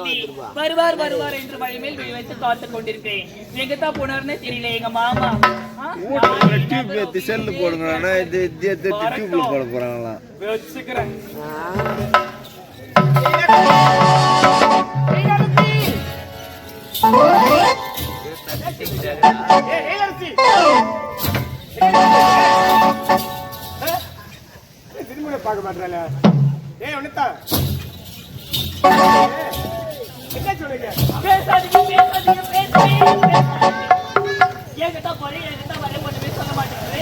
நம்பி வருவார் வருவார் என்று மழை மேல் விழி வைத்து காத்துக் கொண்டிருக்கிறேன். எங்கத்தான் போனார்னே தெரியல எங்க மாமா. செல்லு போடுங்க, டியூப்ல போட போறாங்களா வச்சுக்கிறேன். பார்க்க மாட்டால ஒண்ணுத்தா என்ன சொல்றீங்க? பேசாதீங்க பேசாதீங்க பேசாதீங்க. என்கிட்ட போறேன் என்கிட்ட வர ஒண்ணுமே சொல்ல மாட்டேங்குது.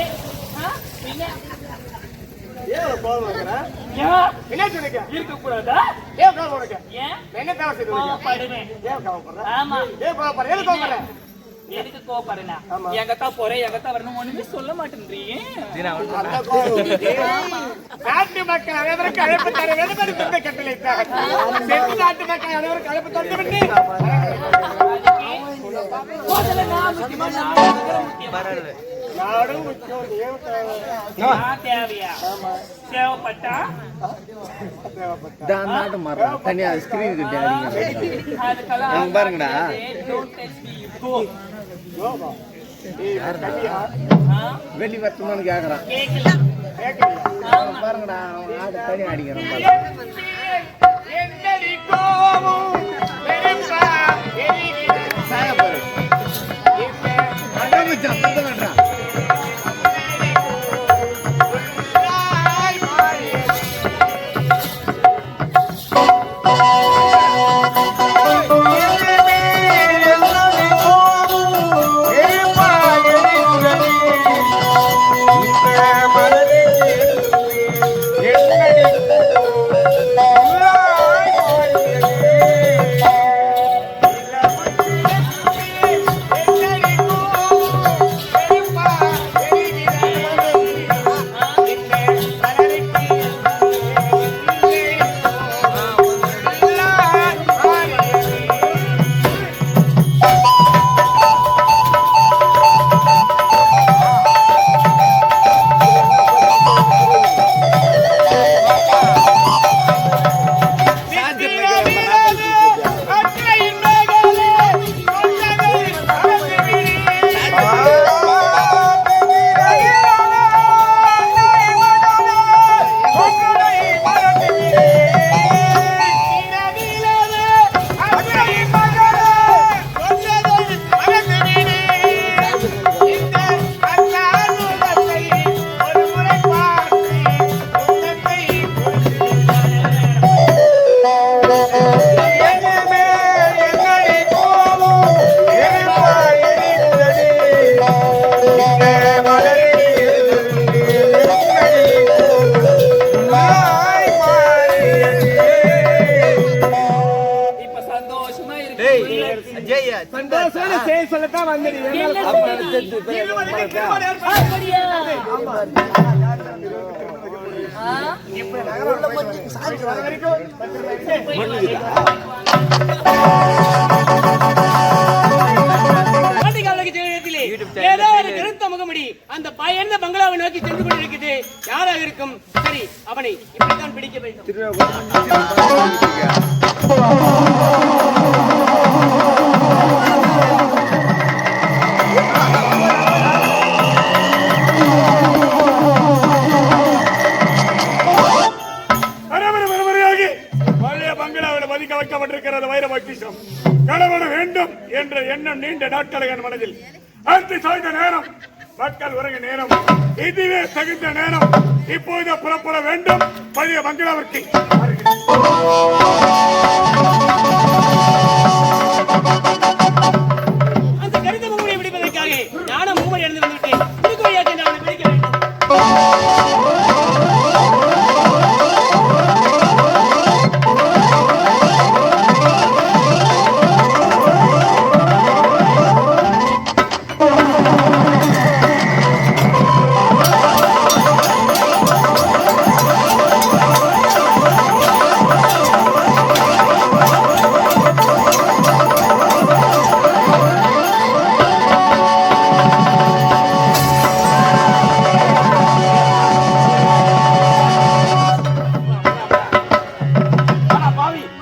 என்ன சொல்றீங்க? இருக்க கூடாதா? ஏன் கோவம் உனக்கு? ஏன் என்ன தேவை செய்து கோவப்படுவேன். ஏன் கோவப்படுற? ஆமா ஏன் கோவப்படுற? எதுக்கு கோவப்படுற? எதுக்கு கோவப்படுறேன்? எங்கத்தான் போறேன் எங்கத்தான் வரணும் ஒண்ணுமே சொல்ல மாட்டேன்றீங்க. நாட்டு மக்கள் அனைவருக்கு அழைப்பு தர வேண்டுமென்று இந்த கட்டளையிட்டார். நாட்டு மக்கள் அனைவருக்கு அழைப்பு தந்துவிட்டு நாடும் முக்கியம் தேவையா தேவைப்பட்டா நாட்டு மாறலாம் தனியா ஸ்கிரீன் கிட்ட அதுக்கெல்லாம் பாருங்கடா வெளி வருத்தமானு கேக்குறான் பாருங்கடா தனி அடிக்கிறான் அந்த பயந்த பங்களாவை நோக்கி சென்று கொண்டிருக்குது. யாராக இருக்கும்? சரி, அவனை இப்படித்தான் பிடிக்க வேண்டும். வைக்கப்பட்டிருக்கிறது வைர பொக்கிஷம் கடவுள வேண்டும் என்ற எண்ணம் நீண்ட நாட்கள் என் மனதில் அறுத்து சாய்ந்த நேரம், மக்கள் உறங்க நேரம், இதுவே தகுந்த நேரம். இப்போது புறப்பட வேண்டும் பழைய பங்களாவிற்கு. அந்த கருத்த முகமையை பிடிப்பதற்காக நானும் மூவர் இழந்து வந்துவிட்டேன். குறுக்கு வழியாக என்று அவனை பிடிக்க வேண்டும்.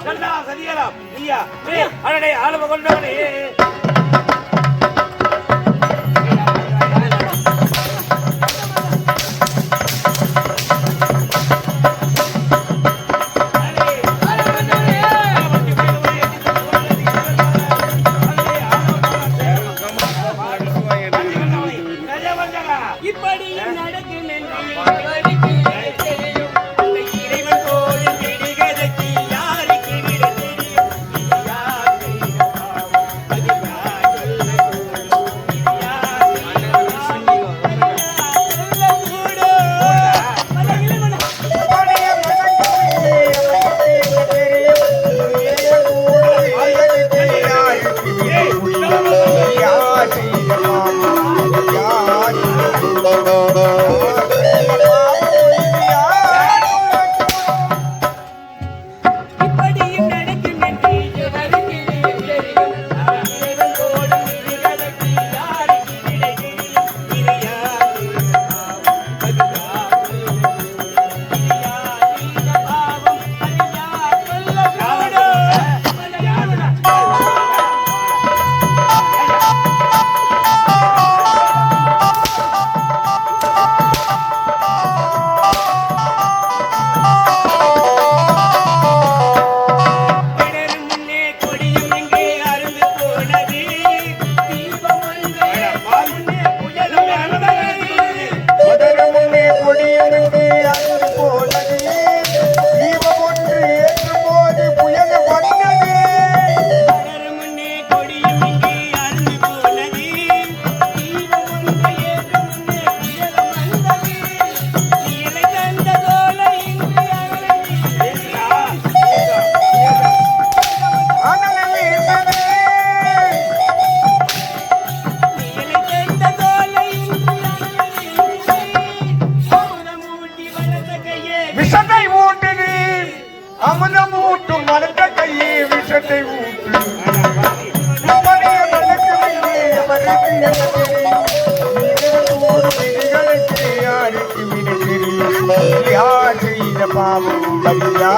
நல்லா சரியலாம் ஐயா அடடே ஆளும கொண்டவனே இப்படி நடக்கும் என்று இறைவன் போது விடுகதைக்கு யாருக்கு விட இப்படியும் நடக்கும் என்று எவருக்கு தெரியும் இறைவன் போது விடுகதைக்கு யாருக்கு விட தெரியும் விஷத்தை ஊட்டுது அமுதம் ஊட்டும் மலர்ந்த கையே விஷத்தை ஊட்டு இப்படியே மலர்ந்து யாருக்கு விட தெரியும் யார் செய்த பாவம் பலியா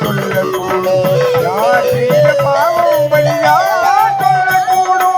சொல்லக்கூடும் யார் செய்த பாவம் பலியா சொல்லக்கூடும்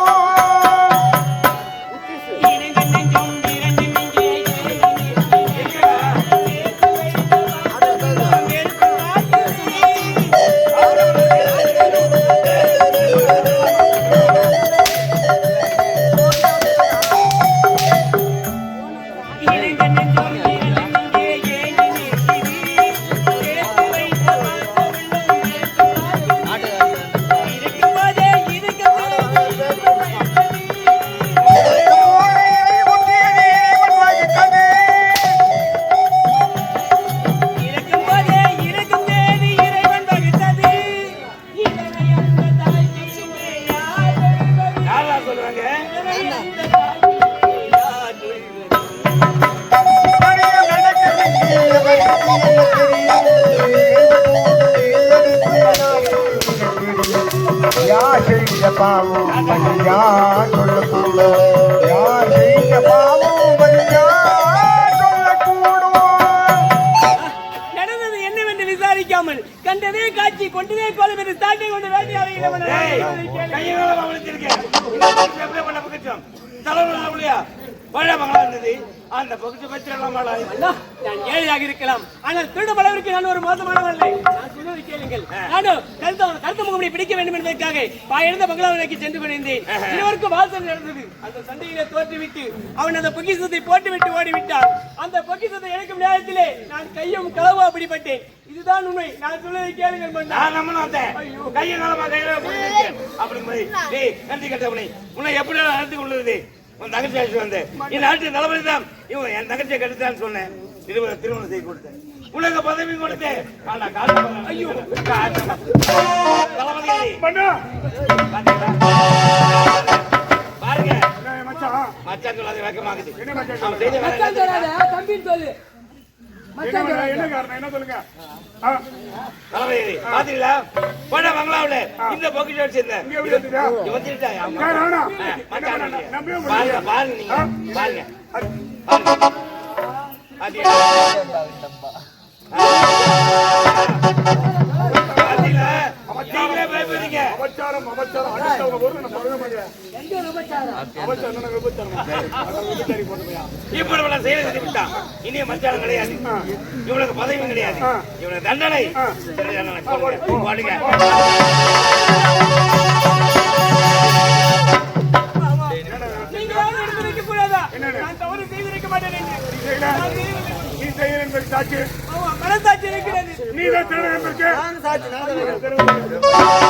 யார் செய்த பாவம் பலியா சொல்லக்கூடும் யார் செய்த பாவம் பலியா சொல்லக்கூடும் நடந்தது என்னவென்று விசாரிக்காமல் கண்டதே காட்சி கொண்டதே கோலம் என்று தாக்கி கொண்டு அந்த பகுதி பற்றி நான் ஏழையாக இருக்கலாம் ஆனால் திருடும் அளவிற்கு நான் ஒரு மோசமானவன் இல்லை. நான் சொல்வதை கேளுங்கள். நானும் கருத்த முகமனை பிடிக்க வேண்டும் என்பதற்காக பாயிழந்த பங்களாவிற்கு சென்று கொண்டிருந்தேன். இருவருக்கும் வாசல் நடந்தது. அந்த சண்டையிலே தோற்றுவிட்டு அவன் அந்த பொக்கிஷத்தை போட்டுவிட்டு ஓடிவிட்டான். அந்த பொக்கிஷத்தை எடுக்கும் நேரத்திலே நான் கையும் களவா பிடிப்பட்டேன். இதுதான் உண்மை. நான் சொல்வதை கேளுங்கள். உன்னை எப்படி நடத்தி கொள்வது உன் தங்கச்சி அழைச்சு வந்தேன். இந்த நாட்டு தளபதி தான் இவன் என் தங்கச்சியை கெடுத்தான்னு சொன்னேன். திருமணம் செய்து கொடுத்தேன். உலக பதவி கொடுத்தேன். ஐயோ தளபதி பாருங்க மச்சான் சொல்லாத வெக்கமாகுது. தம்பின்னு சொல்லு. என்ன காரணம் என்ன சொல்லுங்க தளபதி பாத்தீங்களா போன பங்களாவுல இந்த பொக்கிஷம் வச்சிருந்தேன். பாருங்க பாருங்க நீங்க பாருங்க பாத்தீங்களா அபச்சாரம் அடுத்தவங்க போது நம்ம சொல்ல மாட்டேன். அபச்சாரம் விபச்சாரம் விபச்சாரி போட்டுமையா இப்படி இவளை செயல் விட்டான். இனிய மச்சாரம் கிடையாது, இவனுக்கு பதவியும் கிடையாது, இவனுக்கு தண்டனை பாடுங்க. நீங்க யாரும் எடுத்து வைக்க கூடாதா? நான் தவறு செய்திருக்க மாட்டேன் என்று. நீ செய்ய என்பது சாட்சி, ஆமா, மனசாட்சி இருக்கிறது. நீ தான் திருடன் என்பதற்கு நான் சாட்சி, நான் தான்